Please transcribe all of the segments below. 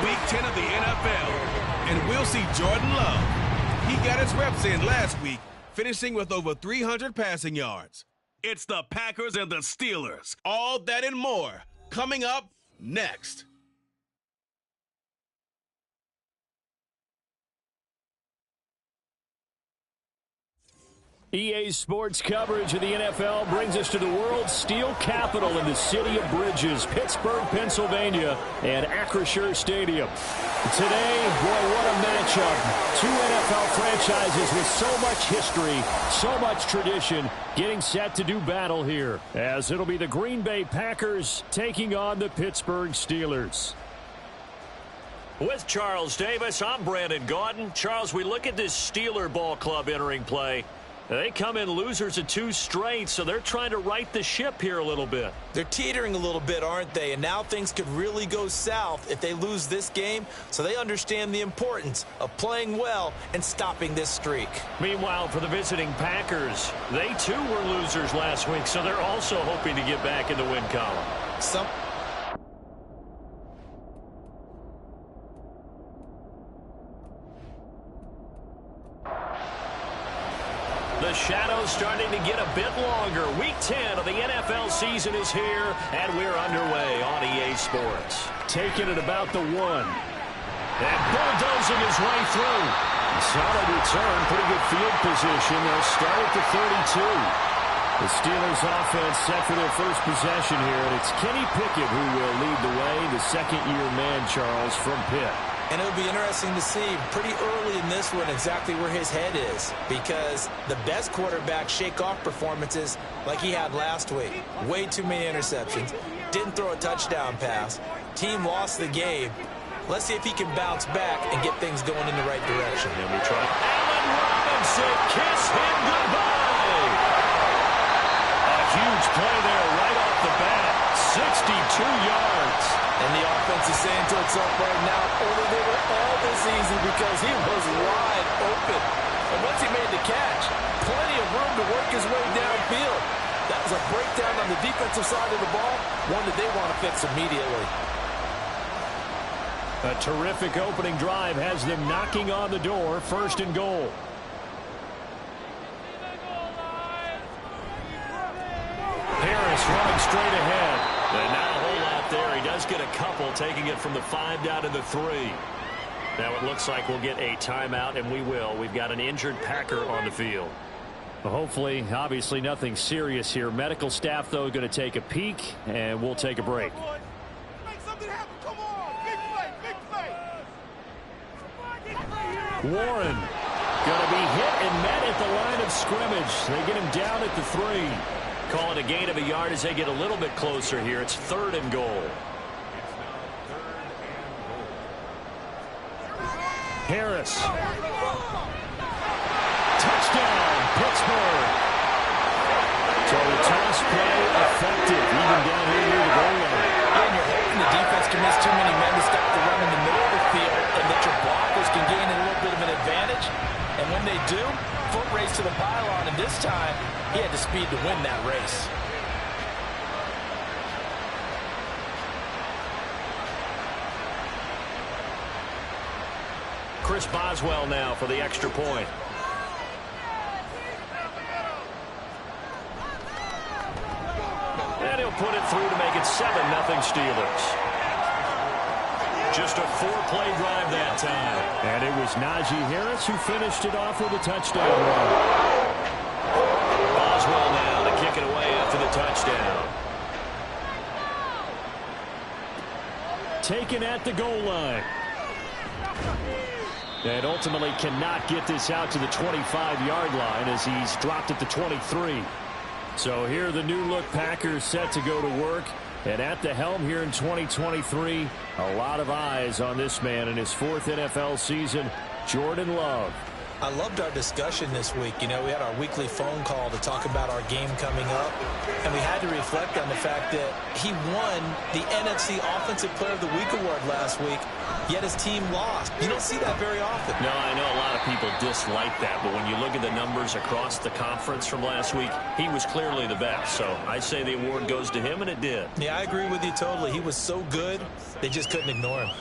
Week 10 of the NFL, and we'll see Jordan Love. He got his reps in last week, finishing with over 300 passing yards. It's the Packers and the Steelers. All that and more coming up next. EA Sports coverage of the NFL brings us to the world's steel capital in the city of bridges, Pittsburgh, Pennsylvania, and Acrisure Stadium. Today, boy, what a matchup. Two NFL franchises with so much history, so much tradition, getting set to do battle here, as it'll be the Green Bay Packers taking on the Pittsburgh Steelers. With Charles Davis, I'm Brandon Gaudin. Charles, we look at this Steeler ball club entering play. They come in losers of 2 straight, so they're trying to right the ship here a little bit. They're teetering a little bit, aren't they? And now things could really go south if they lose this game, so they understand the importance of playing well and stopping this streak. Meanwhile, for the visiting Packers, they too were losers last week, so they're also hoping to get back in the win column. The shadow's starting to get a bit longer. Week 10 of the NFL season is here, and we're underway on EA Sports. Taking it about the 1. And bulldozing his way through. Solid return, pretty good field position. They'll start at the 32. The Steelers offense set for their first possession here, and it's Kenny Pickett who will lead the way, the second-year man, Charles, from Pitt. And it'll be interesting to see pretty early in this one exactly where his head is, because the best quarterback shake-off performances like he had last week. Way too many interceptions. Didn't throw a touchdown pass. Team lost the game. Let's see if he can bounce back and get things going in the right direction. And we try. Allen Robinson, kiss him goodbye. A huge play there right off the bat. 62 yards. And the offense is saying to itself right now, only they were all this easy because he was wide open. And once he made the catch, plenty of room to work his way downfield. That was a breakdown on the defensive side of the ball, one that they want to fix immediately. A terrific opening drive has them knocking on the door, 1st and goal. Harris running straight ahead. And now a whole lot there. He does get a couple, taking it from the 5 down to the 3. Now it looks like we'll get a timeout, and we will. We've got an injured Packer on the field. Well, hopefully, obviously nothing serious here. Medical staff, though, going to take a peek, and we'll take a break. Warren going to be hit and met at the line of scrimmage. They get him down at the 3. Call it a gain of a yard as they get a little bit closer here. It's 3rd and goal. Harris. Touchdown, Pittsburgh. So the toss play effective, even down here near the goal line. And you're hoping the defense can miss too many men to stop the run in the middle of the field, and that your blockers can gain a little bit of an advantage. And when they do, foot race to the pylon, and this time, he had the speed to win that race. Chris Boswell now for the extra point. And he'll put it through to make it 7-0 Steelers. Just a 4-play drive that time. And it was Najee Harris who finished it off with a touchdown run. Boswell now to kick it away after the touchdown. Taken at the goal line. And ultimately cannot get this out to the 25-yard line as he's dropped at the 23. So here the new look Packers set to go to work. And at the helm here in 2023, a lot of eyes on this man in his 4th NFL season, Jordan Love. I loved our discussion this week. You know, we had our weekly phone call to talk about our game coming up, and we had to reflect on the fact that he won the NFC Offensive Player of the Week award last week, yet his team lost. You don't see that very often. No, I know a lot of people dislike that, but when you look at the numbers across the conference from last week, he was clearly the best. So I say the award goes to him, and it did. Yeah, I agree with you totally. He was so good, they just couldn't ignore him.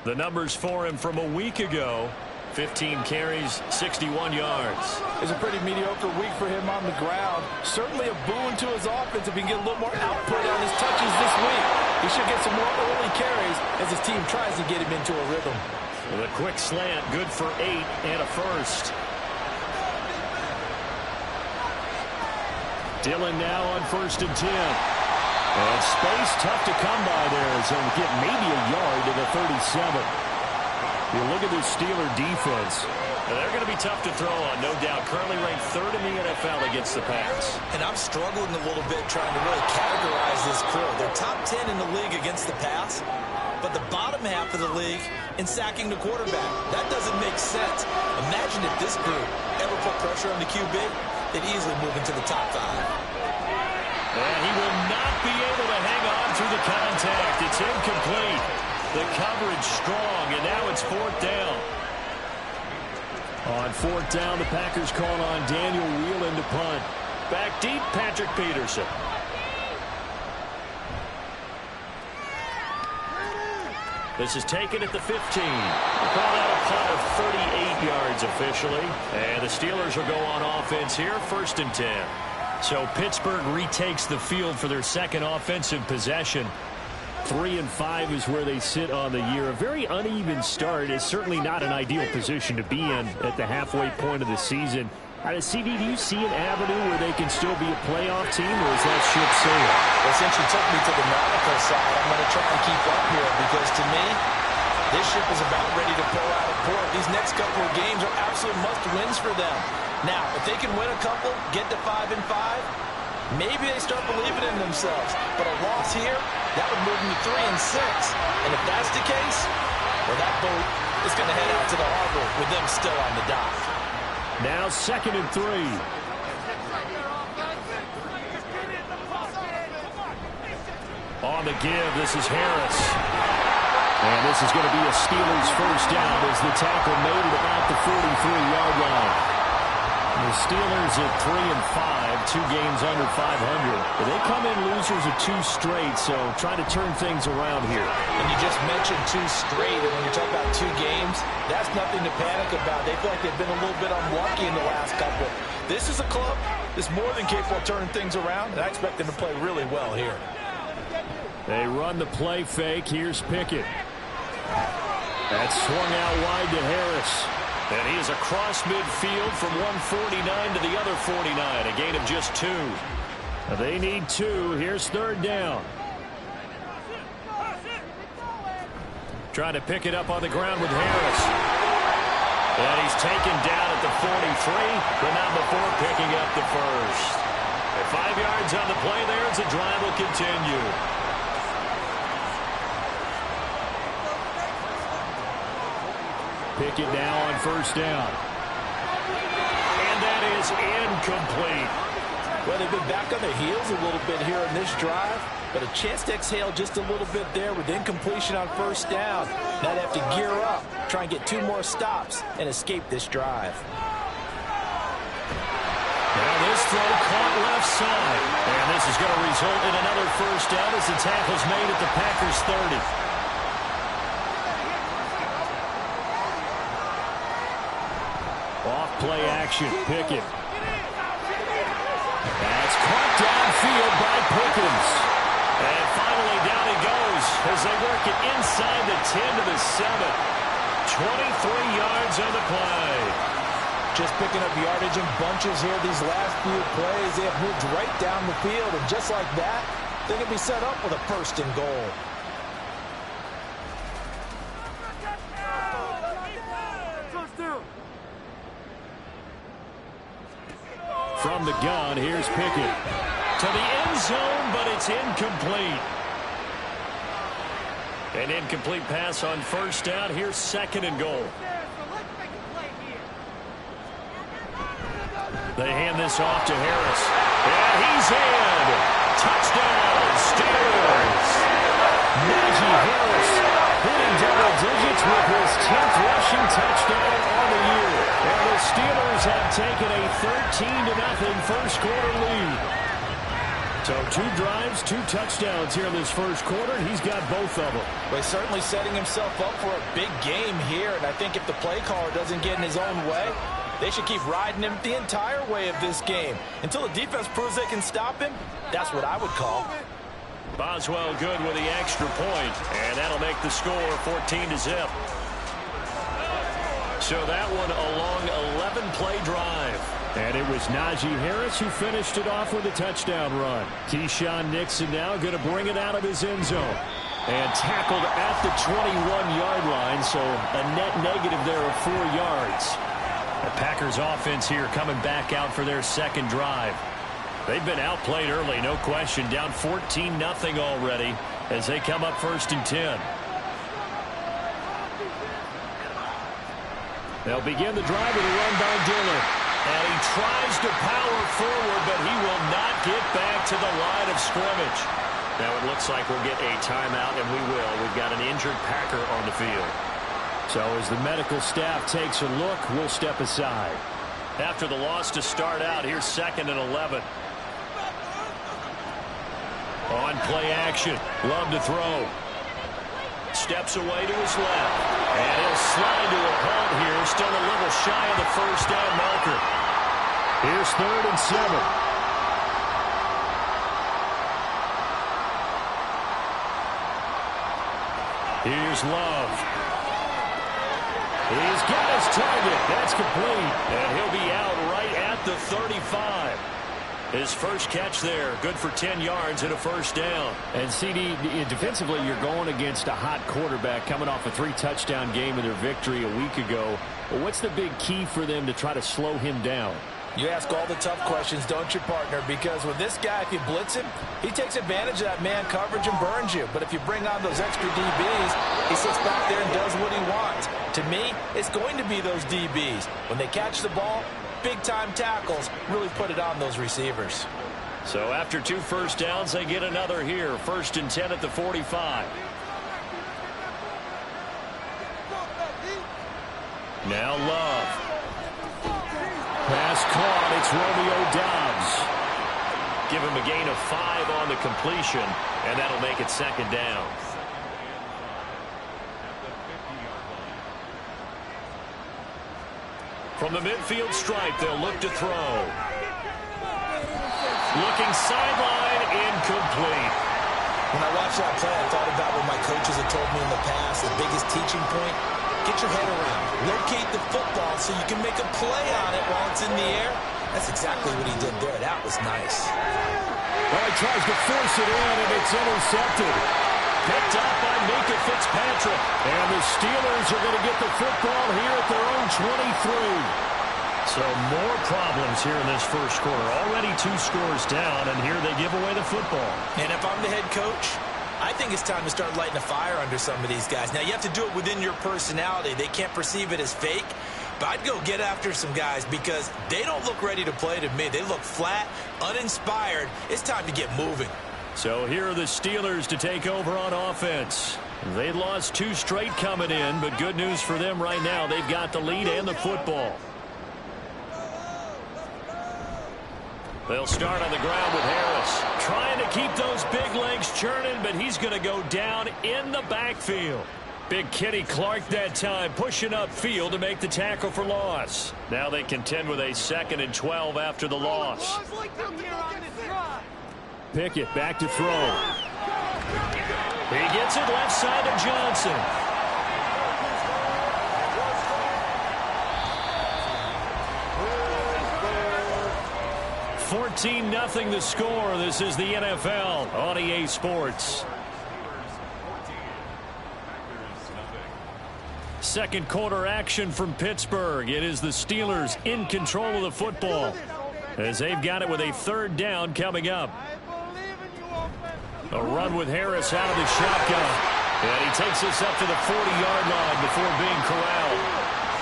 The numbers for him from a week ago: 15 carries, 61 yards. It's a pretty mediocre week for him on the ground. Certainly a boon to his offense if he can get a little more output on his touches this week. He should get some more early carries as his team tries to get him into a rhythm. With a quick slant, good for 8 and a first. Dillon now on 1st and 10. And space tough to come by there as he'll get maybe a yard to the 37. You look at this Steeler defense. They're going to be tough to throw on, no doubt. Currently ranked 3rd in the NFL against the pass. And I'm struggling a little bit trying to really categorize this crew. They're top 10 in the league against the pass, but the bottom half of the league in sacking the quarterback. That doesn't make sense. Imagine if this group ever put pressure on the QB, they'd easily move into the top 5. And he will not be able to hang on through the contact. It's incomplete. The coverage strong, and now it's 4th down. On 4th down, the Packers call on Daniel Whelan to punt. Back deep, Patrick Peterson. This is taken at the 15. We'll call out a punt of 38 yards officially. And the Steelers will go on offense here, 1st and 10. So Pittsburgh retakes the field for their second offensive possession. 3-5 is where they sit on the year. A very uneven start is certainly not an ideal position to be in at the halfway point of the season. CD, do you see an avenue where they can still be a playoff team, or is that ship sailed? Well, since you took me to the nautical side, I'm going to try and keep up here because to me, this ship is about ready to pull out of port. These next couple of games are absolute must-wins for them. Now, if they can win a couple, get to 5-5, maybe they start believing in themselves. But a loss here, that would move them to 3-6. And if that's the case, well, that boat is going to head out to the harbor with them still on the dock. Now 2nd and 3. On the give, this is Harris. And this is going to be a Steelers first down as the tackle made at about the 43-yard line. The Steelers at 3-5, 2 games under 500. But they come in losers of 2 straight, so trying to turn things around here. And you just mentioned 2 straight, and when you talk about 2 games, that's nothing to panic about. They feel like they've been a little bit unlucky in the last couple. This is a club that's more than capable of turning things around, and I expect them to play really well here. They run the play fake. Here's Pickett. That's swung out wide to Harris. And he is across midfield from 149 to the other 49, a gain of just 2. They need 2. Here's 3rd down. Trying to pick it up on the ground with Harris. And he's taken down at the 43, but not before picking up the first. At 5 yards on the play there, as the drive will continue. Pickett now on 1st down. And that is incomplete. Well, they've been back on their heels a little bit here in this drive, but a chance to exhale just a little bit there with incompletion on 1st down. Now they have to gear up, try and get 2 more stops, and escape this drive. Now this throw caught left side. And this is going to result in another 1st down as the tackle's made at the Packers' 30. Off play action, Pickett. That's caught downfield by Pickens. And finally down he goes as they work it inside the 10 to the 7. 23 yards on the play. Just picking up yardage in bunches here these last few plays. They have moved right down the field, and just like that, they can be set up with a 1st and goal. From the gun, here's Pickett. To the end zone, but it's incomplete. An incomplete pass on 1st down. Here's 2nd and goal. They hand this off to Harris. And he's in. Touchdown, Steelers. Najee Harris hitting double digits with his 10th rushing touchdown on the year. And the Steelers have taken a 13-0 first quarter lead. So 2 drives, 2 touchdowns here in this first quarter. He's got both of them. Well, he's certainly setting himself up for a big game here, and I think if the play caller doesn't get in his own way, they should keep riding him the entire way of this game. Until the defense proves they can stop him, that's what I would call. Boswell good with the extra point, and that'll make the score 14-0. So that one a long 11-play drive. And it was Najee Harris who finished it off with a touchdown run. Keyshawn Nixon now going to bring it out of his end zone. And tackled at the 21-yard line, so a net negative there of 4 yards. The Packers offense here coming back out for their second drive. They've been outplayed early, no question. Down 14-0 already as they come up 1st and 10. They'll begin the drive with a run by Dillon. And he tries to power forward, but he will not get back to the line of scrimmage. Now it looks like we'll get a timeout, and we will. We've got an injured Packer on the field. So as the medical staff takes a look, we'll step aside. After the loss to start out, here's 2nd and 11. On play action. Love to throw. Steps away to his left. And he'll slide to a halt here. Still a little shy of the first down marker. Here's 3rd and 7. Here's Love. He's got his target. That's complete. And he'll be out right at the 35. His first catch there, good for 10 yards and a first down. And CD, defensively, you're going against a hot quarterback coming off a 3-touchdown game in their victory a week ago. But what's the big key for them to try to slow him down? You ask all the tough questions, don't you, partner? Because with this guy, if you blitz him, he takes advantage of that man coverage and burns you. But if you bring on those extra DBs, he sits back there and does what he wants. To me, it's going to be those DBs. When they catch the ball, big-time tackles really put it on those receivers. So after 2 first downs, they get another here. 1st and 10 at the 45. Now Love. Pass caught. It's Romeo Doubs. Give him a gain of 5 on the completion, and that'll make it 2nd down. From the midfield stripe, they'll look to throw. Looking sideline, incomplete. When I watched that play, I thought about what my coaches had told me in the past. The biggest teaching point, get your head around. Locate the football so you can make a play on it while it's in the air. That's exactly what he did there. That was nice. Well, he tries to force it in, and it's intercepted. Picked up by Minka Fitzpatrick. And the Steelers are going to get the football here at their own 23. So more problems here in this first quarter. Already 2 scores down, and here they give away the football. And if I'm the head coach, I think it's time to start lighting a fire under some of these guys. Now, you have to do it within your personality. They can't perceive it as fake. But I'd go get after some guys because they don't look ready to play to me. They look flat, uninspired. It's time to get moving. So here are the Steelers to take over on offense. They lost 2 straight coming in, but good news for them right now. They've got the lead and the football. They'll start on the ground with Harris. Trying to keep those big legs churning, but he's going to go down in the backfield. Big Kenny Clark that time, pushing upfield to make the tackle for loss. Now they contend with a 2nd and 12 after the loss. Pickett back to throw. He gets it left side to Johnson. (14-0) the score. This is the NFL on EA Sports. Second quarter action from Pittsburgh. It is the Steelers in control of the football as they've got it with a 3rd down coming up. A run with Harris out of the shotgun. And he takes us up to the 40-yard line before being corralled.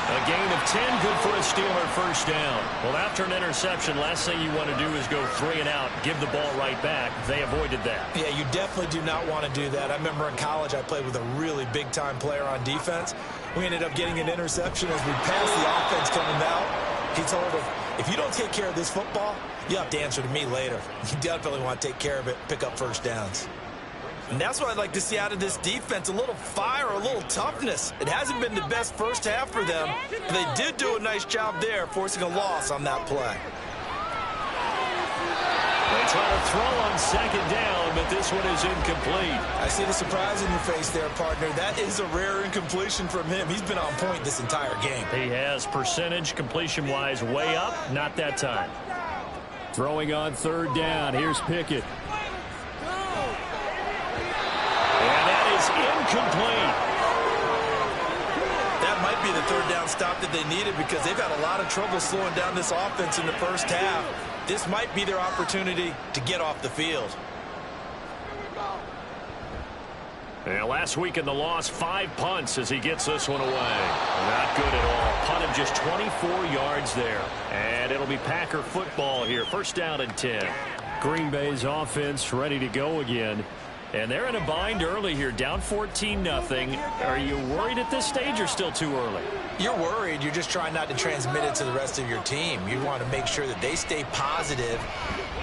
A gain of 10, good for a Steeler first down. Well, after an interception, last thing you want to do is go 3 and out, give the ball right back. They avoided that. Yeah, you definitely do not want to do that. I remember in college I played with a really big-time player on defense. We ended up getting an interception as we passed the offense coming out. He told him, If you don't take care of this football, you have to answer to me later. You definitely want to take care of it, pick up first downs. And that's what I'd like to see out of this defense, a little fire, a little toughness. It hasn't been the best first half for them, but they did do a nice job there, forcing a loss on that play. They try to throw on second down, but this one is incomplete. I see the surprise in your face there, partner. That is a rare incompletion from him. He's been on point this entire game. He has percentage completion-wise way up, not that time. Throwing on third down. Here's Pickett. And that is incomplete. That might be the third down stop that they needed because they've had a lot of trouble slowing down this offense in the first half. This might be their opportunity to get off the field. And last week in the loss, 5 punts as he gets this one away. Not good at all. Punt of just 24 yards there. And it'll be Packer football here. First down and 10. Green Bay's offense ready to go again. And they're in a bind early here, down 14-0. Are you worried at this stage or still too early? You're worried. You're just trying not to transmit it to the rest of your team. You want to make sure that they stay positive,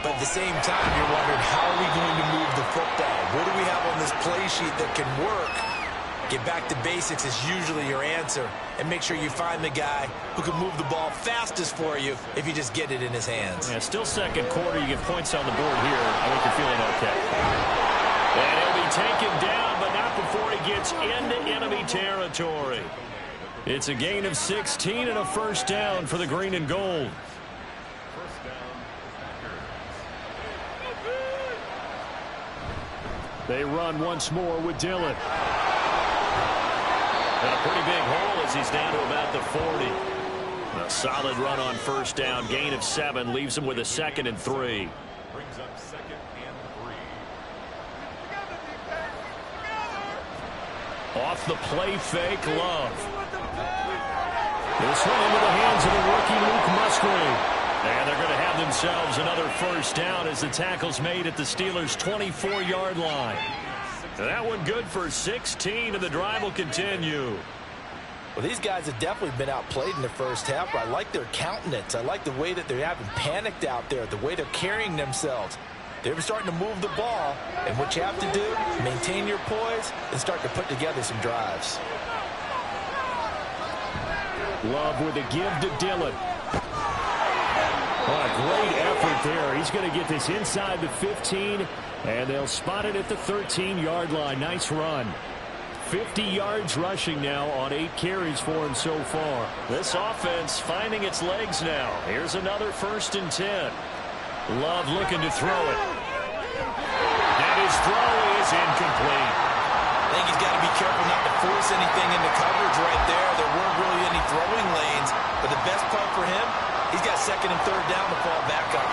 but at the same time, you're wondering, how are we going to move the football? What do we have on this play sheet that can work? Get back to basics is usually your answer, and make sure you find the guy who can move the ball fastest for you if you just get it in his hands. Yeah, still second quarter. You get points on the board here. I think you're feeling okay. And he'll be taken down, but not before he gets into enemy territory. It's a gain of 16 and a first down for the green and gold. They run once more with Dillon. And a pretty big hole as he's down to about the 40. A solid run on first down. Gain of 7 leaves him with a 2nd and 3. Brings up 2nd and 3. Off the play fake, Love. This one into the hands of the rookie Luke Musgrave. And they're going to have themselves another first down as the tackle's made at the Steelers' 24-yard line. That one good for 16, and the drive will continue. Well, these guys have definitely been outplayed in the first half, but I like their countenance. I like the way that they haven't panicked out there, the way they're carrying themselves. They're starting to move the ball, and what you have to do, maintain your poise and start to put together some drives. Love with a give to Dillon. What a great effort there. He's going to get this inside the 15, and they'll spot it at the 13-yard line. Nice run. 50 yards rushing now on 8 carries for him so far. This offense finding its legs now. Here's another 1st and 10. Love looking to throw it. And his throw is incomplete. I think he's got to be careful not to force anything into coverage right there. There weren't really any throwing lanes, but the best part for him, he's got 2nd and 3rd down to fall back on.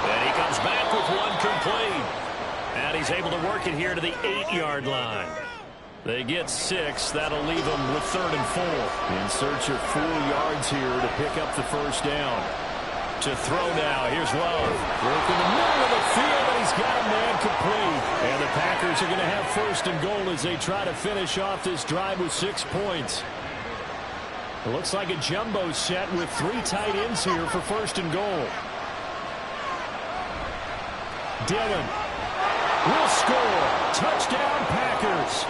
And he comes back with one complete. And he's able to work it here to the 8-yard line. They get 6. That'll leave them with 3rd and 4. In search of 4 yards here to pick up the first down. To throw now. Here's Love. Work in the middle of the field, and he's got a man complete. And the Packers are going to have 1st and goal as they try to finish off this drive with 6 points. It looks like a jumbo set with 3 tight ends here for 1st and goal. Dillon will score. Touchdown, Packers.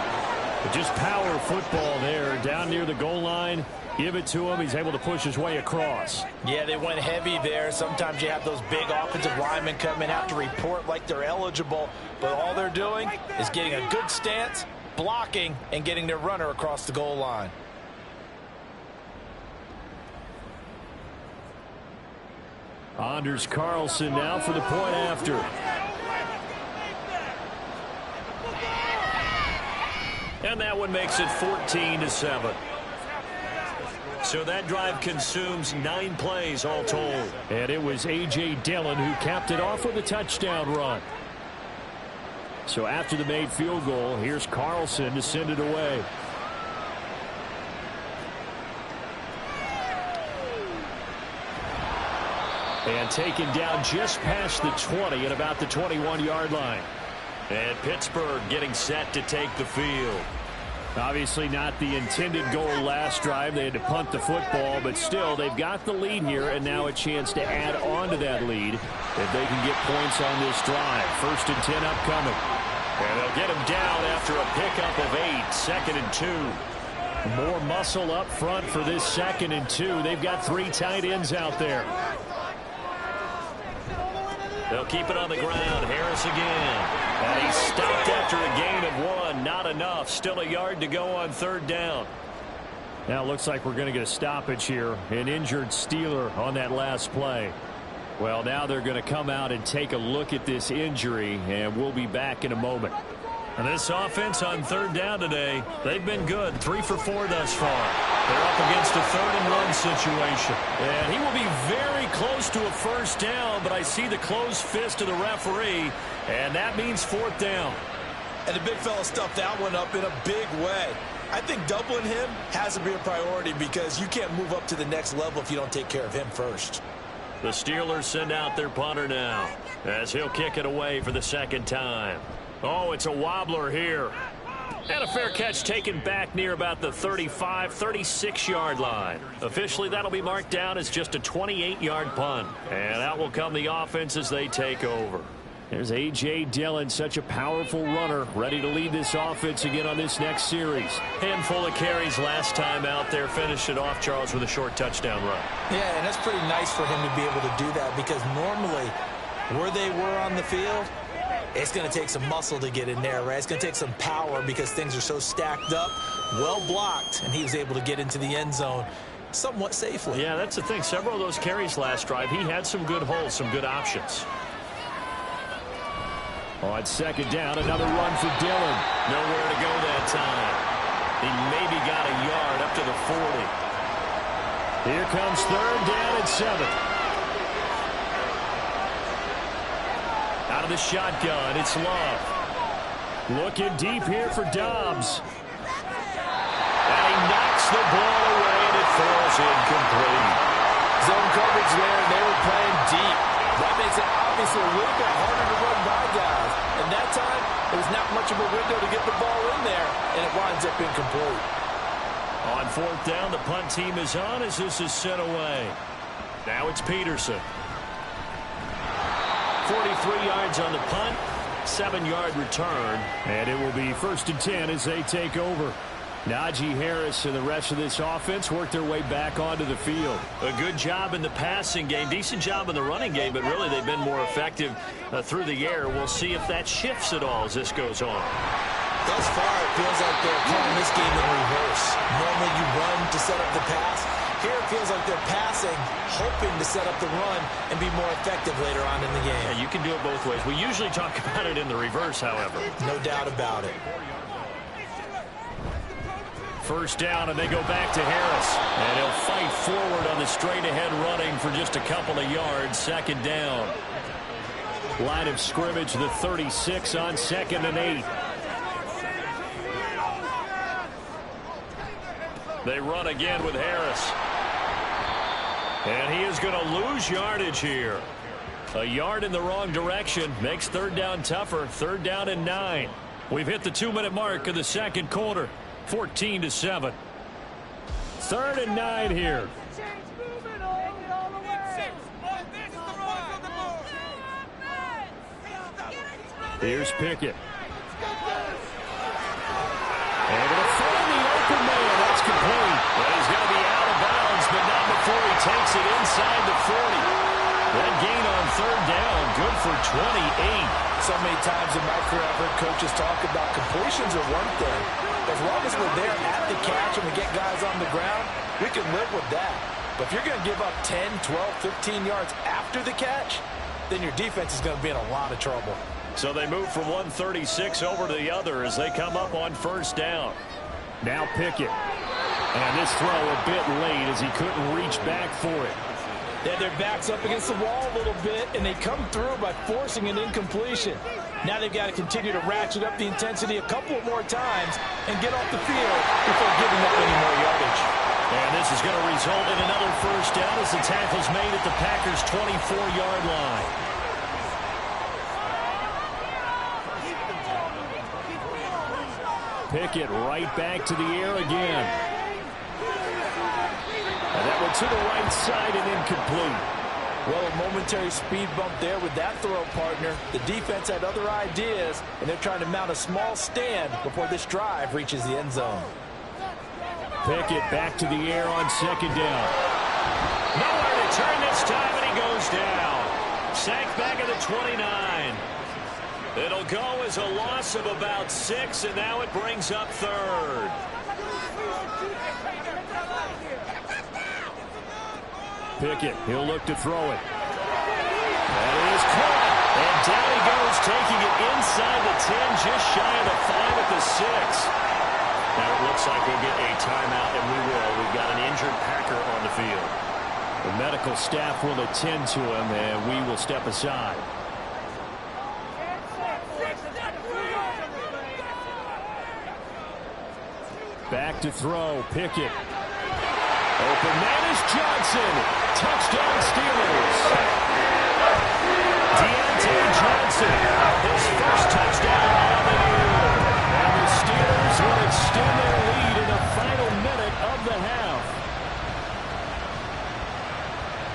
Just power football there down near the goal line. Give it to him. He's able to push his way across. Yeah, they went heavy there. Sometimes you have those big offensive linemen come in, have to report like they're eligible, but all they're doing is getting a good stance, blocking, and getting their runner across the goal line. Anders Carlson now for the point after. And that one makes it 14-7. So that drive consumes 9 plays all told. And it was A.J. Dillon who capped it off with a touchdown run. So after the made field goal, here's Carlson to send it away. And taken down just past the 20 at about the 21-yard line. And Pittsburgh getting set to take the field. Obviously not the intended goal last drive. They had to punt the football, but still, they've got the lead here, and now a chance to add on to that lead if they can get points on this drive. 1st and 10 upcoming. And they'll get him down after a pickup of 8, 2nd and 2. More muscle up front for this 2nd and 2. They've got 3 tight ends out there. They'll keep it on the ground. Harris again. And he's stopped after a gain of 1. Not enough. Still a yard to go on 3rd down. Now it looks like we're going to get a stoppage here. An injured Steeler on that last play. Well, now they're going to come out and take a look at this injury, and we'll be back in a moment. And this offense on 3rd down today, they've been good. 3 for 4 thus far. They're up against a 3rd and 1 situation. And he will be very close to a 1st down, but I see the closed fist of the referee, and that means 4th down. And the big fella stuffed that one up in a big way. I think doubling him has to be a priority because you can't move up to the next level if you don't take care of him first. The Steelers send out their punter now as he'll kick it away for the 2nd time. Oh, it's a wobbler here. And a fair catch taken back near about the 35, 36-yard line. Officially, that'll be marked down as just a 28-yard punt. And out will come the offense as they take over. There's A.J. Dillon, such a powerful runner, ready to lead this offense again on this next series. Handful of carries last time out there. Finished it off, Charles, with a short touchdown run. Yeah, and that's pretty nice for him to be able to do that because normally where they were on the field, it's going to take some muscle to get in there, right? It's going to take some power because things are so stacked up, well blocked, and he was able to get into the end zone somewhat safely. Yeah, that's the thing. Several of those carries last drive, he had some good holes, some good options. On 2nd down, another run for Dillon. Nowhere to go that time. He maybe got a yard up to the 40. Here comes 3rd down and 7. Out of the shotgun, it's Love. Looking deep here for Dobbs. And he knocks the ball away, and it falls incomplete. Zone coverage there, and they were playing deep. That makes it obviously a little bit harder to run by guys. And that time, there was not much of a window to get the ball in there, and it winds up incomplete. On 4th down, the punt team is on as this is sent away. Now it's Peterson. 43 yards on the punt, 7-yard return. And it will be 1st and 10 as they take over. Najee Harris and the rest of this offense work their way back onto the field. A good job in the passing game, decent job in the running game, but really they've been more effective through the air. We'll see if that shifts at all as this goes on. Thus far, it feels like they're playing this game in reverse. Normally you run to set up the pass. Here it feels like they're passing, hoping to set up the run and be more effective later on in the game. Yeah, you can do it both ways. We usually talk about it in the reverse, however. No doubt about it. 1st down, and they go back to Harris. And he'll fight forward on the straight-ahead running for just a couple of yards. 2nd down. Line of scrimmage, the 36 on 2nd and 8. They run again with Harris. And he is going to lose yardage here. A yard in the wrong direction makes 3rd down tougher. 3rd down and 9. We've hit the 2-minute mark of the 2nd quarter. 14-7. 3rd and 9 here. Here's Pickett. And it'll find the open man. That's complete. Well, he's going to be out of bounds, but not before he takes it inside the 40. That gain on 3rd down, good for 28. So many times in my career I've heard coaches talk about completions are one thing. As long as we're there at the catch and we get guys on the ground, we can live with that. But if you're going to give up 10, 12, 15 yards after the catch, then your defense is going to be in a lot of trouble. So they move from 136 over to the other as they come up on 1st down. Now Pickett. And this throw a bit late as he couldn't reach back for it. They had their backs up against the wall a little bit, and they come through by forcing an incompletion. Now they've got to continue to ratchet up the intensity a couple more times and get off the field before giving up any more yardage. And this is going to result in another 1st down as the tackle's made at the Packers' 24-yard line. Pickett right back to the air again. And that one to the right side and incomplete. Well, a momentary speed bump there with that throw, partner. The defense had other ideas, and they're trying to mount a small stand before this drive reaches the end zone. Pickett back to the air on second down. Nowhere to turn this time, and he goes down. Sacked back at the 29. It'll go as a loss of about 6, and now it brings up third. Pickett, he'll look to throw it. That is caught. And down he goes, taking it inside the 10, just shy of the 5 at the 6. Now it looks like we'll get a timeout, and we will. We've got an injured Packer on the field. The medical staff will attend to him, and we will step aside. Back to throw, Pickett. Open man is Johnson. Touchdown Steelers. Deontay Johnson, his first touchdown of the year. And the Steelers will extend their lead in the final minute of the half.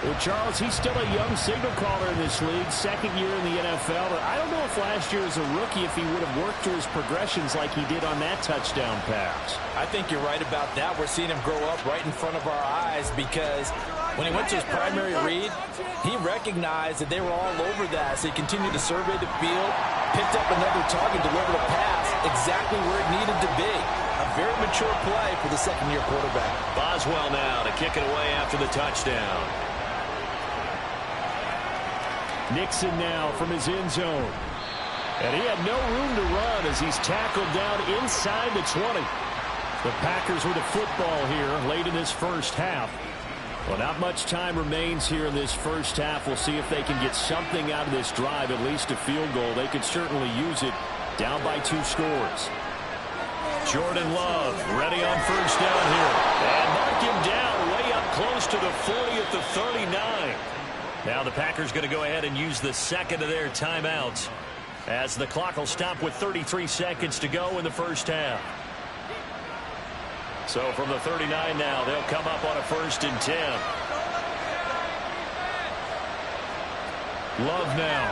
Well, Charles, he's still a young signal caller in this league, second year in the NFL. But I don't know if last year as a rookie, if he would have worked through his progressions like he did on that touchdown pass. I think you're right about that. We're seeing him grow up right in front of our eyes because when he went to his primary read, he recognized that they were all over that. So he continued to survey the field, picked up another target, delivered a pass exactly where it needed to be. A very mature play for the second-year quarterback. Boswell now to kick it away after the touchdown. Nixon now from his end zone. And he had no room to run as he's tackled down inside the 20. The Packers with the football here late in this first half. Well, not much time remains here in this first half. We'll see if they can get something out of this drive, at least a field goal. They could certainly use it down by 2 scores. Jordan Love ready on first down here. And mark him down way up close to the 40 at the 39. Now the Packers going to go ahead and use the second of their timeouts as the clock will stop with 33 seconds to go in the first half. So from the 39 now, they'll come up on a 1st and 10. Love now.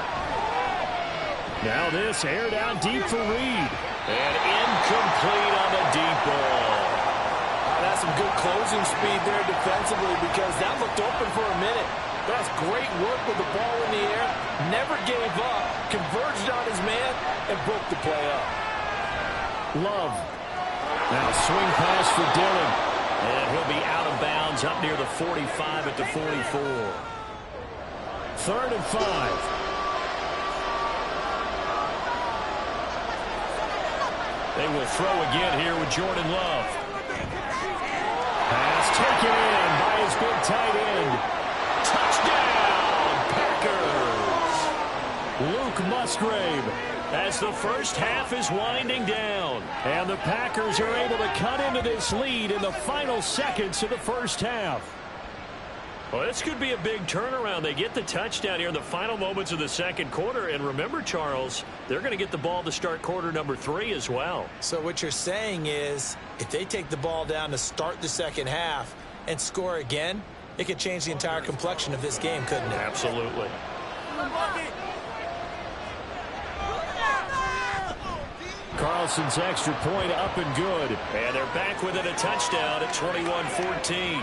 Now this aired out deep for Reed. And incomplete on the deep ball. That's some good closing speed there defensively because that looked open for a minute. That's great work with the ball in the air. Never gave up. Converged on his man and broke the play up. Love. Now swing pass for Dillon. And he'll be out of bounds up near the 45 at the 44. 3rd and 5. They will throw again here with Jordan Love. Pass taken in by his big tight end. Touchdown, Packers! Luke Musgrave. As the first half is winding down. And the Packers are able to cut into this lead in the final seconds of the first half. Well, this could be a big turnaround. They get the touchdown here in the final moments of the second quarter. And remember, Charles, they're going to get the ball to start quarter number 3 as well. So what you're saying is if they take the ball down to start the second half and score again, it could change the entire complexion of this game, couldn't it? Absolutely. Carlson's extra point up and good. And they're back within a touchdown at 21-14.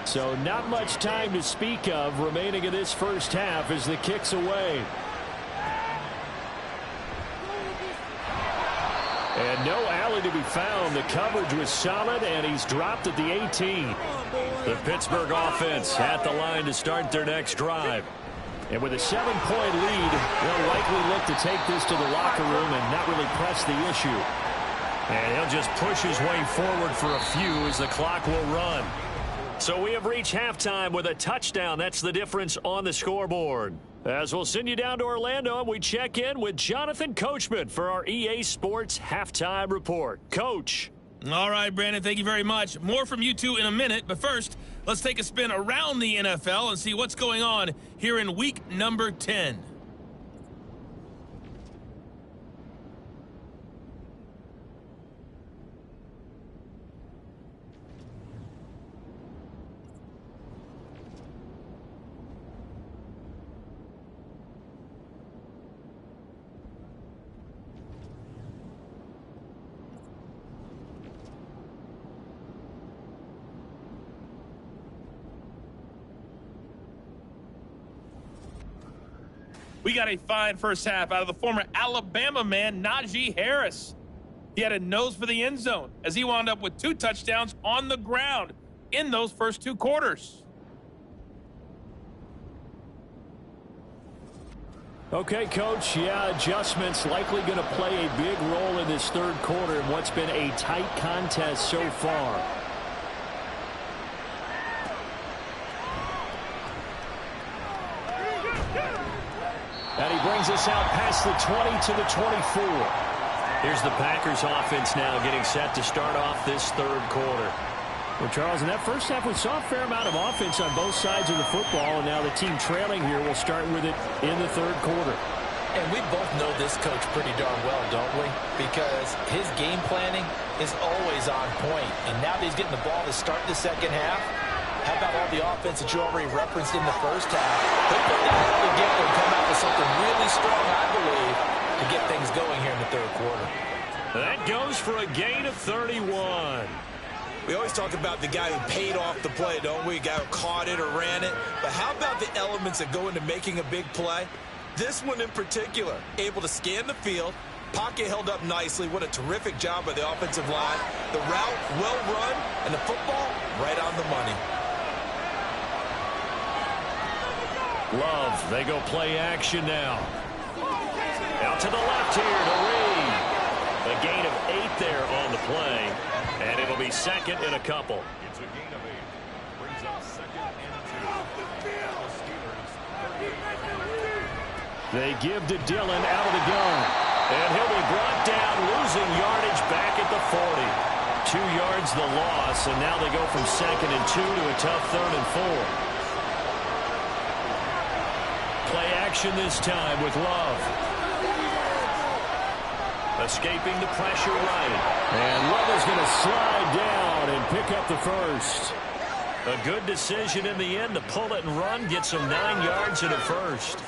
So not much time to speak of remaining in this first half as the kick's away. And no alley to be found. The coverage was solid, and he's dropped at the 18. The Pittsburgh offense at the line to start their next drive. And with a 7-point lead, they'll likely look to take this to the locker room and not really press the issue. And he'll just push his way forward for a few as the clock will run. So we have reached halftime with a touchdown. That's the difference on the scoreboard. As we'll send you down to Orlando, and we check in with Jonathan Coachman for our EA Sports Halftime Report. Coach. All right, Brandon, thank you very much. More from you two in a minute, but first, let's take a spin around the NFL and see what's going on here in week number 10. We got a fine first half out of the former Alabama man, Najee Harris. He had a nose for the end zone as he wound up with 2 touchdowns on the ground in those first 2 quarters. Okay, Coach, adjustments likely going to play a big role in this third quarter in what's been a tight contest so far. And he brings us out past the 20 to the 24. Here's the Packers offense now getting set to start off this third quarter. Well, Charles, in that first half, we saw a fair amount of offense on both sides of the football, and now the team trailing here will start with it in the third quarter. And we both know this coach pretty darn well, don't we? Because his game planning is always on point. And now that he's getting the ball to start the second half, how about all the offense that you already referenced in the first half? He'll put that all together and come out with something really strong, I believe, to get things going here in the third quarter. That goes for a gain of 31. We always talk about the guy who paid off the play, don't we? The guy who caught it or ran it. But how about the elements that go into making a big play? This one in particular, able to scan the field, pocket held up nicely. What a terrific job by the offensive line. The route, well run, and the football, right on the money. Love, they go play action now. Out to the left here to Reed. A gain of 8 there on the play. And it'll be second and a couple. It's a gain of 8. Brings up second and 2. They give to Dillon out of the gun. And he'll be brought down, losing yardage back at the 40. 2 yards the loss, and now they go from second and 2 to a tough third and 4. Play action this time with Love. Escaping the pressure right. And Love is going to slide down and pick up the first. A good decision in the end to pull it and run, get some 9 yards and a first.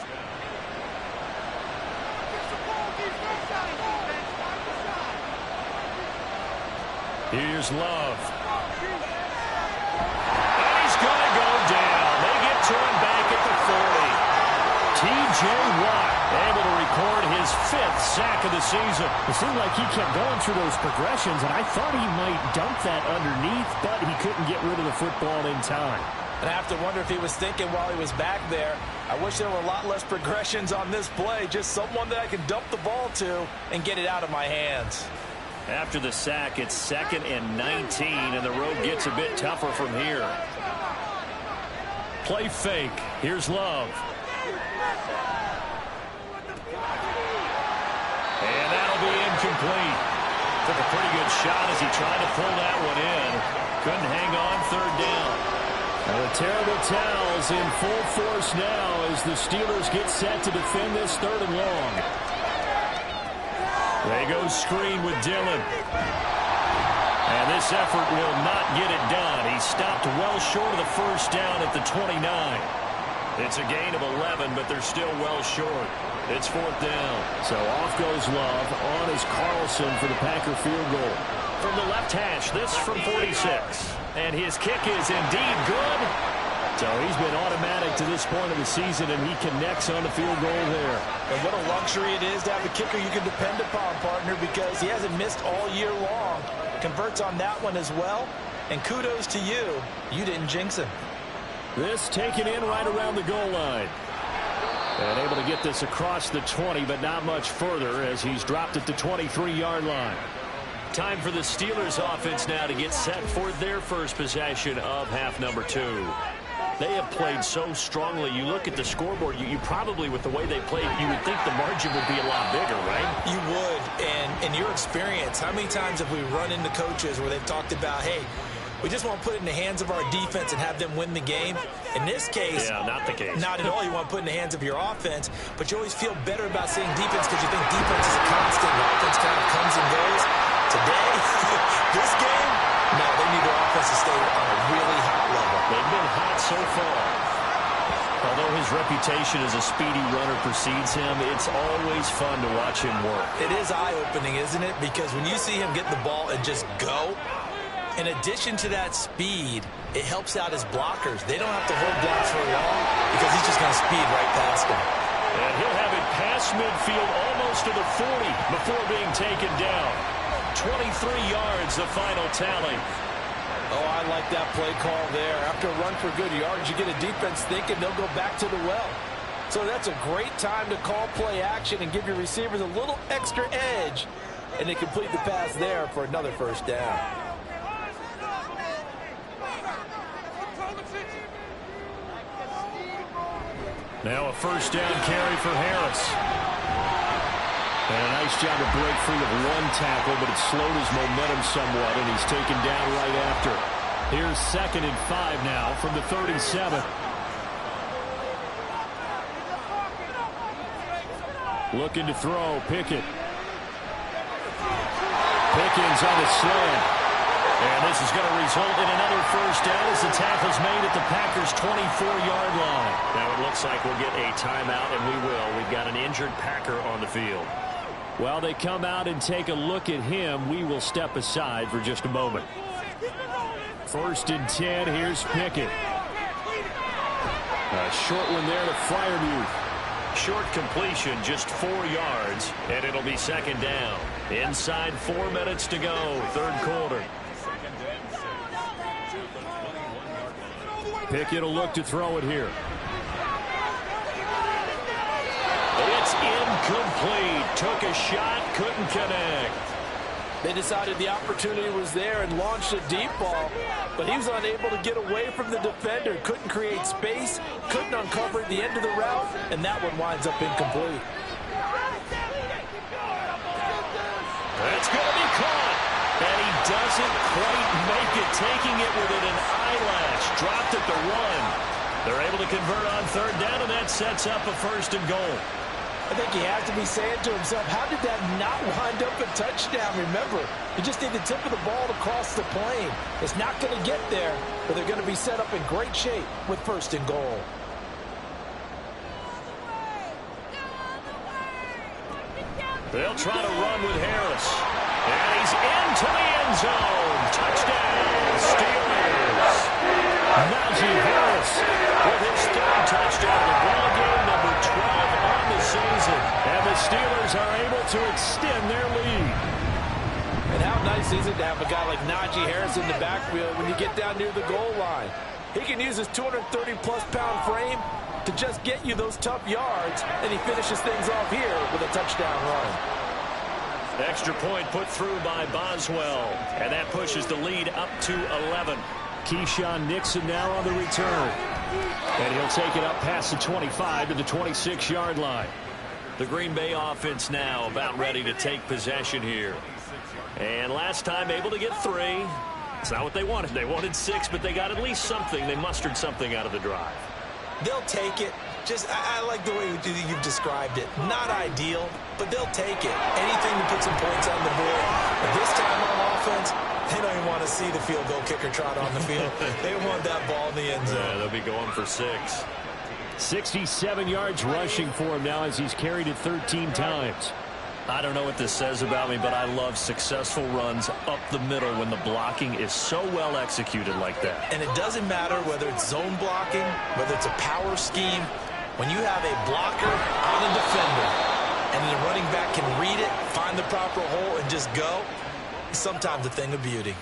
Here's Love. And he's going to go down. They get to him back at the 40. T.J. Watt able to record his 5th sack of the season. It seemed like he kept going through those progressions, and I thought he might dump that underneath, but he couldn't get rid of the football in time. And I have to wonder if he was thinking while he was back there, I wish there were a lot less progressions on this play, just someone that I could dump the ball to and get it out of my hands. After the sack, it's second and 19, and the road gets a bit tougher from here. Play fake. Here's Love. And that'll be incomplete. Took a pretty good shot as he tried to pull that one in. Couldn't hang on, third down. And the terrible towels in full force now as the Steelers get set to defend this third and long. They go screen with Dillon. And this effort will not get it done. He stopped well short of the first down at the 29. It's a gain of 11, but they're still well short. It's fourth down. So off goes Love. On is Carlson for the Packer field goal. From the left hash, this from 46. And his kick is indeed good. So he's been automatic to this point of the season, and he connects on the field goal there. And what a luxury it is to have a kicker you can depend upon, partner, because he hasn't missed all year long. Converts on that one as well. And kudos to you. You didn't jinx him. This taken in right around the goal line. And able to get this across the 20, but not much further as he's dropped at the 23-yard line. Time for the Steelers offense now to get set for their first possession of half number 2. They have played so strongly. You look at the scoreboard, you probably, with the way they played, you would think the margin would be a lot bigger, right? You would. And in your experience, how many times have we run into coaches where they've talked about, hey, we just want to put it in the hands of our defense and have them win the game? In this case, yeah, not the case. Not at all. You want to put it in the hands of your offense, but you always feel better about saying defense because you think defense is a constant. Offense kind of comes and goes. Today, this game, no, they need their offense to stay on a really high level. They've been hot so far. Although his reputation as a speedy runner precedes him, it's always fun to watch him work. It is eye-opening, isn't it? Because when you see him get the ball and just go, in addition to that speed, it helps out his blockers. They don't have to hold blocks for long because he's just going to speed right past them. And he'll have it past midfield almost to the 40 before being taken down. 23 yards, the final tally. Oh, I like that play call there. After a run for good yards, you get a defense thinking they'll go back to the well. So that's a great time to call play action and give your receivers a little extra edge. And they complete the pass there for another first down. Now a first down carry for Harris. And a nice job to break free of one tackle, but it slowed his momentum somewhat, and he's taken down right after. Here's 2nd and 5 now from the 37. Looking to throw, Pickett. Pickens on the slant. And this is going to result in another first down as the tackle's made at the Packers' 24-yard line. Now it looks like we'll get a timeout, and we will. We've got an injured Packer on the field. While they come out and take a look at him, we will step aside for just a moment. 1st and 10, here's Pickett. A short one there to Freiermuth. Short completion, just 4 yards, and it'll be 2nd down. Inside 4 minutes to go, 3rd quarter. Pickett will look to throw it here. It's incomplete. Took a shot, couldn't connect. They decided the opportunity was there and launched a deep ball, but he was unable to get away from the defender. Couldn't create space, couldn't uncover the end of the route, and that one winds up incomplete. That's going to be caught. And he doesn't quite make it, taking it within an eyelash. Dropped at the 1. They're able to convert on 3rd down, and that sets up a 1st and goal. I think he has to be saying to himself, how did that not wind up a touchdown? Remember, you just need the tip of the ball to cross the plane. It's not going to get there, but they're going to be set up in great shape with 1st and goal. They'll try to run with Harris. And he's into the end zone. Touchdown, Steelers. Najee Harris with his 3rd touchdown of the ball game, number 12 on the season. And the Steelers are able to extend their lead. And how nice is it to have a guy like Najee Harris in the backfield when you get down near the goal line? He can use his 230-plus pound frame to just get you those tough yards, and he finishes things off here with a touchdown run. Extra point put through by Boswell, and that pushes the lead up to 11. Keyshawn Nixon now on the return. And he'll take it up past the 25 to the 26-yard line. The Green Bay offense now about ready to take possession here. And last time able to get 3. It's not what they wanted. They wanted 6, but they got at least something. They mustered something out of the drive. They'll take it. I like the way you've described it. Not ideal, but they'll take it. Anything to put some points on the board. But this time on offense, they don't even want to see the field goal kicker trot on the field. They want that ball in the end zone. Yeah, they'll be going for 6. 67 yards rushing for him now as he's carried it 13 times. I don't know what this says about me, but I love successful runs up the middle when the blocking is so well executed like that. And it doesn't matter whether it's zone blocking, whether it's a power scheme. When you have a blocker on a defender and the running back can read it, find the proper hole, and just go, it's sometimes a thing of beauty.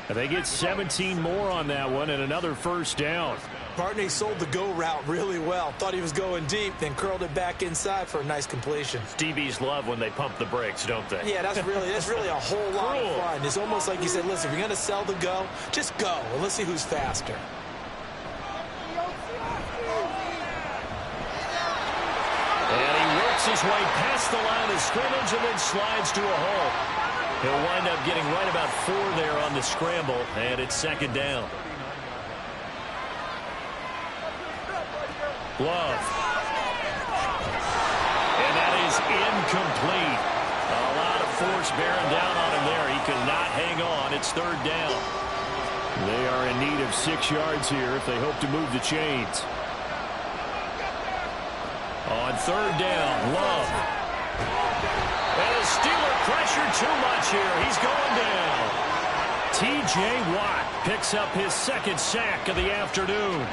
And they get 17 more on that one and another first down. Partney sold the go route really well. Thought he was going deep, then curled it back inside for a nice completion. DBs love when they pump the brakes, don't they? Yeah, that's really a whole lot of fun. It's almost like you said, listen, if you're going to sell the go, just go. Well, let's see who's faster. And he works his way past the line of scrimmage and then slides to a hole. He'll wind up getting right about 4 there on the scramble, and it's 2nd down. Love. And that is incomplete. A lot of force bearing down on him there. He could not hang on. It's 3rd down. They are in need of 6 yards here if they hope to move the chains. On 3rd down, Love. And the Steeler pressure too much here. He's going down. T.J. Watt picks up his 2nd sack of the afternoon.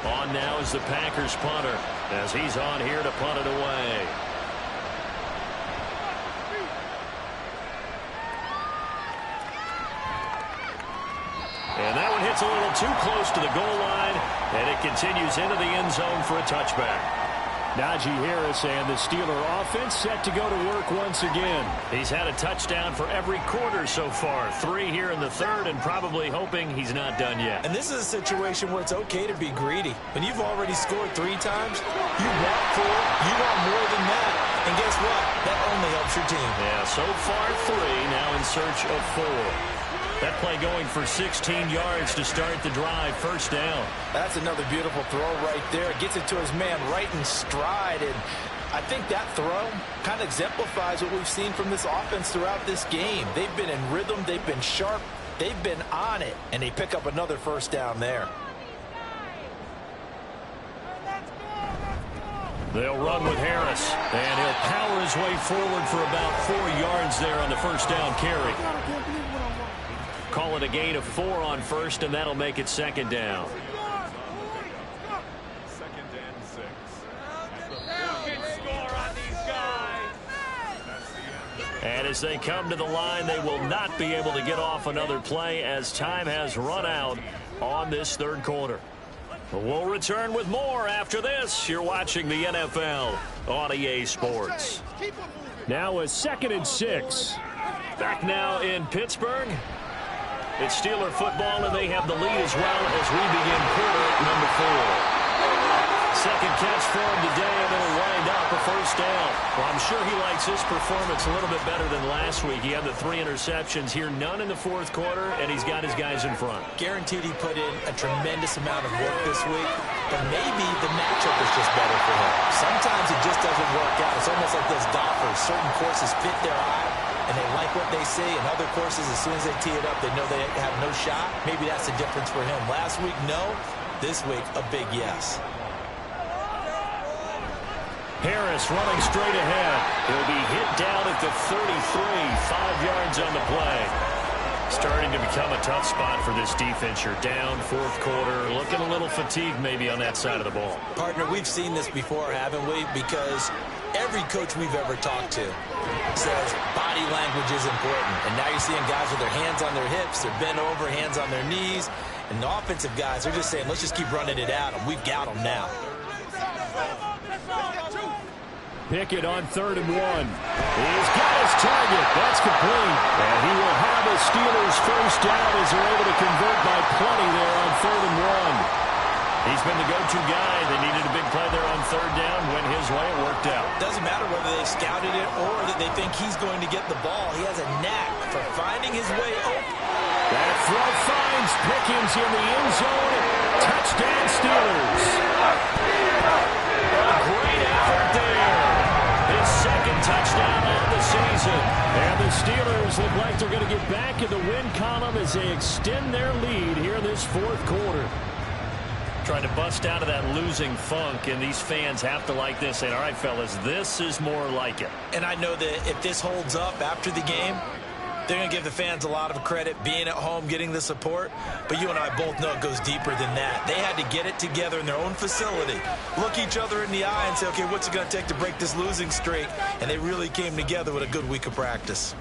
On now is the Packers punter as he's on here to punt it away. And that one hits a little too close to the goal line, and it continues into the end zone for a touchback. Najee Harris and the Steeler offense set to go to work once again. He's had a touchdown for every quarter so far. 3 here in the third, and probably hoping he's not done yet. And this is a situation where it's okay to be greedy. When you've already scored 3 times, you want 4, you want more than that. And guess what? That only helps your team. Yeah, so far 3, now in search of 4. That play going for 16 yards to start the drive. First down. That's another beautiful throw right there. Gets it to his man right in stride. And I think that throw kind of exemplifies what we've seen from this offense throughout this game. They've been in rhythm. They've been sharp. They've been on it. And they pick up another first down there. They'll run with Harris. And he'll power his way forward for about 4 yards there on the first down carry. Call it a gain of 4 on first, and that'll make it second down. Second and 6. And as they come to the line, they will not be able to get off another play as time has run out on this third quarter. We'll return with more after this. You're watching the NFL on EA Sports. Now a 2nd and 6. Back now in Pittsburgh. It's Steeler football, and they have the lead as well as we begin quarter number 4. Second catch for him today, and it'll wind up a first down. Well, I'm sure he likes his performance a little bit better than last week. He had the 3 interceptions here, none in the fourth quarter, and he's got his guys in front. Guaranteed he put in a tremendous amount of work this week, but maybe the matchup is just better for him. Sometimes it just doesn't work out. It's almost like those golfers. Certain courses fit their eye, and they like what they see. And other courses, as soon as they tee it up, they know they have no shot. Maybe that's the difference for him. Last week, no. This week, a big yes. Harris running straight ahead. He'll be hit down at the 33, 5 yards on the play. Starting to become a tough spot for this defense. You're down fourth quarter, looking a little fatigued maybe on that side of the ball. Partner, we've seen this before, haven't we? Because every coach we've ever talked to says body language is important. And now you're seeing guys with their hands on their hips, they're bent over, hands on their knees. And the offensive guys are just saying, let's just keep running it out, and we've got them now. Pickett on 3rd and 1. He's got his target. That's complete. And he will have the Steelers first down as they're able to convert by plenty there on 3rd and 1. He's been the go-to guy. They needed a big play there on 3rd down. Went his way. It worked out. Doesn't matter whether they scouted it or that they think he's going to get the ball. He has a knack for finding his way open. That throw finds Pickens in the end zone. Touchdown Steelers. A great effort there. His second touchdown on the season. And the Steelers look like they're going to get back in the win column as they extend their lead here in this fourth quarter. Trying to bust out of that losing funk, and these fans have to like this. Saying, all right, fellas, this is more like it. And I know that if this holds up after the game, they're going to give the fans a lot of credit, being at home, getting the support. But you and I both know it goes deeper than that. They had to get it together in their own facility, look each other in the eye and say, okay, what's it going to take to break this losing streak? And they really came together with a good week of practice.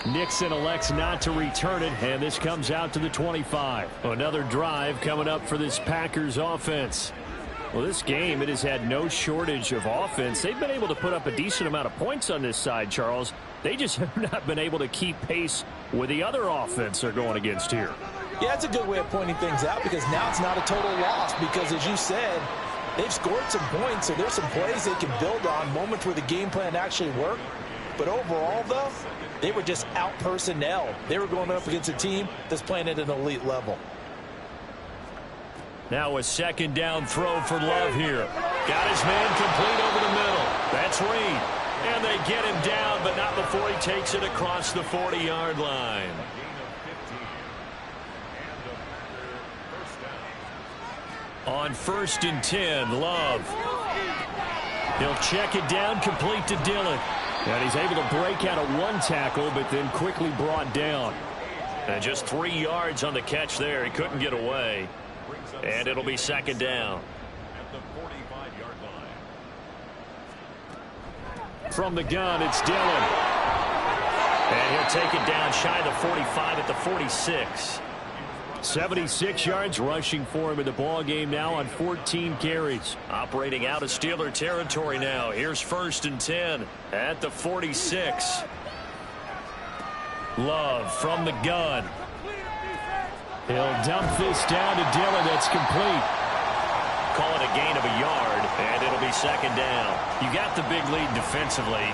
Nixon elects not to return it, and this comes out to the 25. Another drive coming up for this Packers offense. Well, this game, it has had no shortage of offense. They've been able to put up a decent amount of points on this side, Charles. They just have not been able to keep pace with the other offense they're going against here. Yeah, that's a good way of pointing things out, because now it's not a total loss, because as you said, they've scored some points, so there's some plays they can build on, moments where the game plan actually worked. But overall, though, they were just out-personnel. They were going up against a team that's playing at an elite level. Now a second down throw for Love here. Got his man complete over the middle. That's Reed. And they get him down, but not before he takes it across the 40-yard line. On 1st and 10, Love. He'll check it down, complete to Dillon. And he's able to break out of one tackle, but then quickly brought down. And just 3 yards on the catch there. He couldn't get away. And it'll be second down. At the 45-yard line. From the gun, it's Dillon. And he'll take it down shy of the 45 at the 46. 76 yards rushing for him in the ball game now on 14 carries. Operating out of Steeler territory now. Here's 1st and 10 at the 46. Love from the gun. He'll dump this down to Dillon. That's complete. Call it a gain of a yard, and it'll be second down. You got the big lead defensively.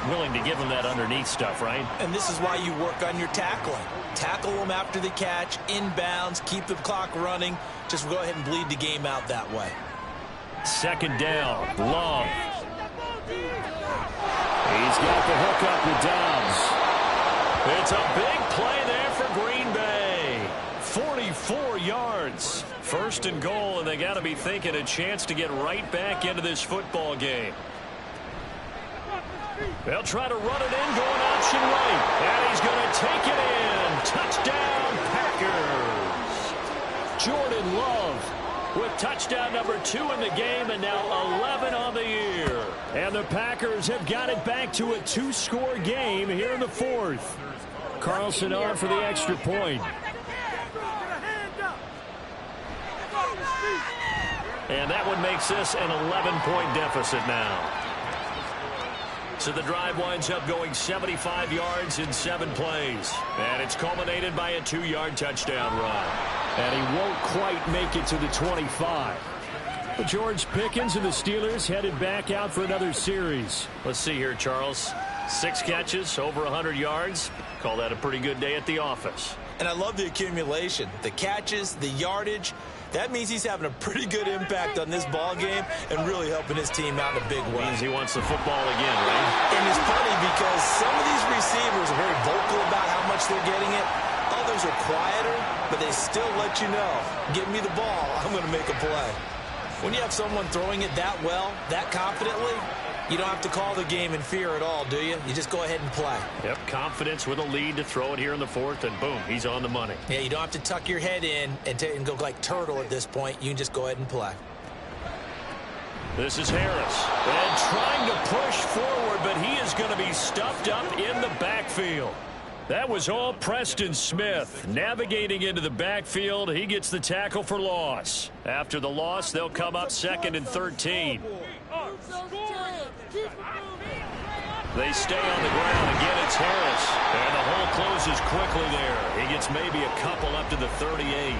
Willing to give them that underneath stuff, right? And this is why you work on your tackling. Tackle them after the catch, inbounds, keep the clock running. Just go ahead and bleed the game out that way. Second down, Love. He's got the hook up with Dobbs. It's a big play there for Green Bay. 44 yards. 1st and goal, and they got to be thinking a chance to get right back into this football game. They'll try to run it in, going option right. And he's going to take it in. Touchdown, Packers. Jordan Love with touchdown number 2 in the game, and now 11 on the year. And the Packers have got it back to a 2-score game here in the 4th. Carlson on for the extra point. And that one makes this an 11-point deficit now. So the drive winds up going 75 yards in 7 plays. And it's culminated by a 2-yard touchdown run. And he won't quite make it to the 25. But George Pickens and the Steelers headed back out for another series. Let's see here, Charles. 6 catches, over 100 yards. Call that a pretty good day at the office. And I love the accumulation. The catches, the yardage. That means he's having a pretty good impact on this ball game and really helping his team out in a big way. Means he wants the football again, right? And it's funny because some of these receivers are very vocal about how much they're getting it. Others are quieter, but they still let you know, give me the ball, I'm going to make a play. When you have someone throwing it that well, that confidently, you don't have to call the game in fear at all, do you? You just go ahead and play. Yep, confidence with a lead to throw it here in the 4th, and boom, he's on the money. Yeah, you don't have to tuck your head in and go like turtle at this point. You can just go ahead and play. This is Harris. And trying to push forward, but he is going to be stuffed up in the backfield. That was all Preston Smith. Navigating into the backfield, he gets the tackle for loss. After the loss, they'll come up 2nd and 13. They stay on the ground. Again, it's Harris. And the hole closes quickly there. He gets maybe a couple up to the 38.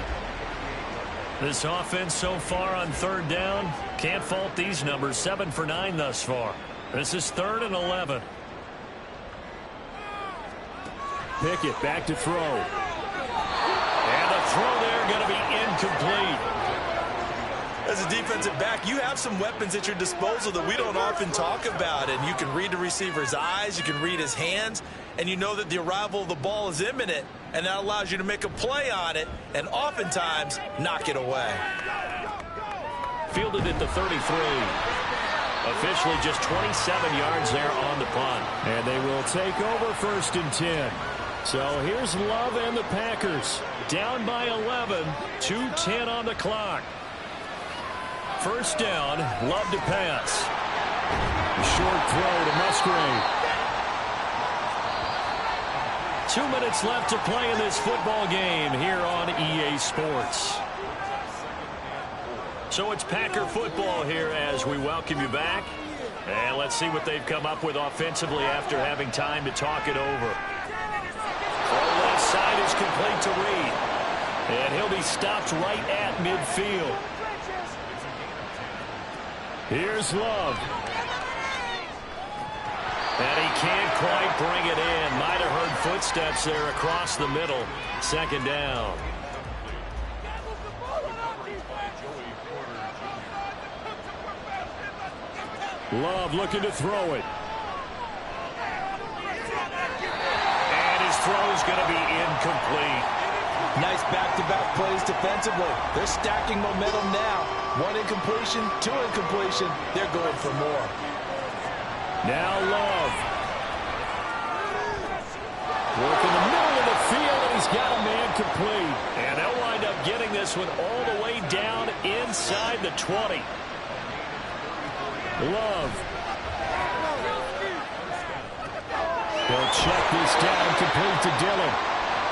This offense so far on 3rd down, can't fault these numbers. 7 for 9 thus far. This is 3rd and 11. Pickett back to throw. And the throw there going to be incomplete. As a defensive back, you have some weapons at your disposal that we don't often talk about. And you can read the receiver's eyes, you can read his hands, and you know that the arrival of the ball is imminent, and that allows you to make a play on it and oftentimes knock it away. Fielded at the 33. Officially just 27 yards there on the punt. And they will take over 1st and 10. So here's Love and the Packers. Down by 11, 2:10 on the clock. 1st down, Love to pass. Short throw to Musgrave. 2 minutes left to play in this football game here on EA Sports. So it's Packer football here as we welcome you back. And let's see what they've come up with offensively after having time to talk it over. Throw left side is complete to Reed. And he'll be stopped right at midfield. Here's Love. And he can't quite bring it in. Might have heard footsteps there across the middle. 2nd down. Love looking to throw it. And his throw's going to be incomplete. Nice back-to-back plays defensively. They're stacking momentum now. 1 incompletion, 2 incompletion. They're going for more. Now Love. Work in the middle of the field, and he's got a incomplete. And they'll wind up getting this one all the way down inside the 20. Love. They'll check this down, complete to Dillon.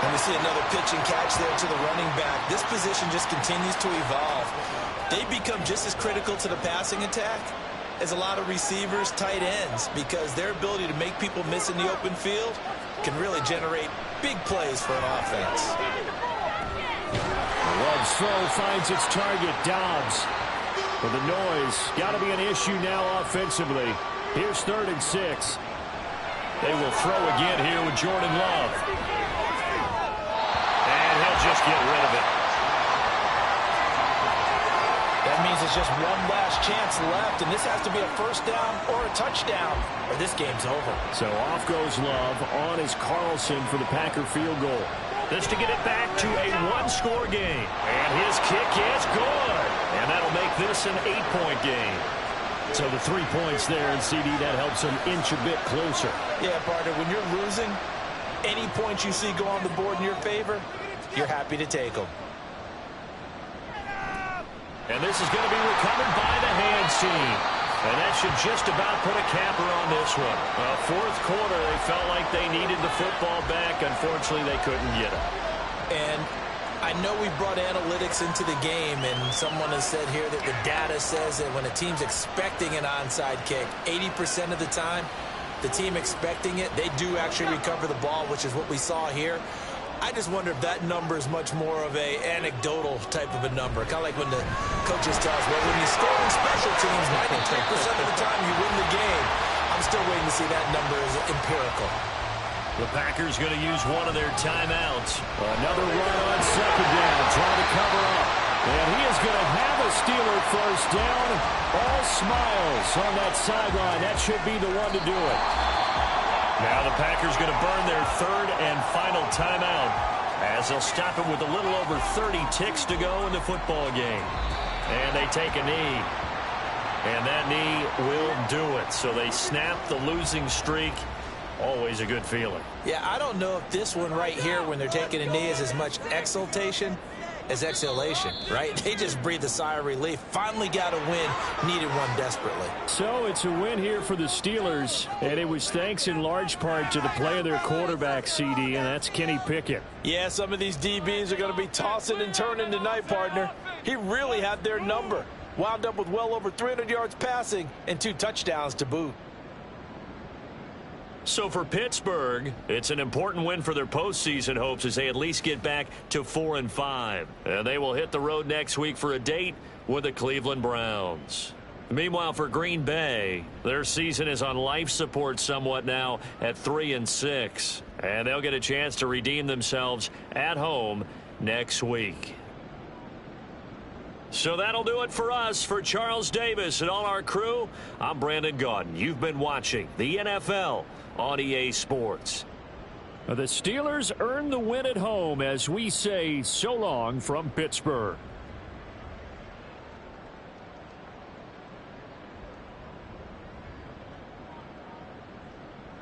And we see another pitch and catch there to the running back. This position just continues to evolve. They become just as critical to the passing attack as a lot of receivers, tight ends, because their ability to make people miss in the open field can really generate big plays for an offense. Love's throw finds its target, Dobbs. But the noise got to be an issue now offensively. Here's 3rd and 6. They will throw again here with Jordan Love. And he'll just get rid of it. That means it's just one last chance left, and this has to be a first down or a touchdown, or this game's over. So off goes Love. On is Carlson for the Packer field goal. This to get it back to a one-score game. And his kick is good. And that'll make this an 8-point game. So the 3 points there, and CD, that helps them inch a bit closer. Yeah, partner, when you're losing, any points you see go on the board in your favor, you're happy to take them. And this is going to be recovered by the hands team. And that should just about put a capper on this one. Fourth quarter, they felt like they needed the football back. Unfortunately, they couldn't get it. And I know we brought analytics into the game, and someone has said here that the data says that when a team's expecting an onside kick, 80% of the time, the team expecting it, they do actually recover the ball, which is what we saw here. I just wonder if that number is much more of a anecdotal type of a number. Kind of like when the coaches tell us, well, when you score in special teams, 93% of the time you win the game. I'm still waiting to see that number is empirical. The Packers going to use one of their timeouts. Another run on 2nd down, trying to cover up. And he is going to have a Steeler first down. All smiles on that sideline. That should be the one to do it. Now the Packers going to burn their 3rd and final timeout as they'll stop it with a little over 30 ticks to go in the football game. And they take a knee. And that knee will do it. So they snap the losing streak. Always a good feeling. Yeah, I don't know if this one right here, when they're taking a knee, is as much exultation as exhalation, right? They just breathe a sigh of relief. Finally got a win. Needed one desperately. So it's a win here for the Steelers, and it was thanks in large part to the play of their quarterback, CD, and that's Kenny Pickett. Yeah, some of these DBs are going to be tossing and turning tonight, partner. He really had their number. Wound up with well over 300 yards passing and 2 touchdowns to boot. So for Pittsburgh, it's an important win for their postseason hopes as they at least get back to 4-5. And they will hit the road next week for a date with the Cleveland Browns. Meanwhile, for Green Bay, their season is on life support somewhat now at 3-6. And they'll get a chance to redeem themselves at home next week. So that'll do it for us. For Charles Davis and all our crew, I'm Brandon Gaudin. You've been watching the NFL on EA Sports. The Steelers earn the win at home as we say so long from Pittsburgh.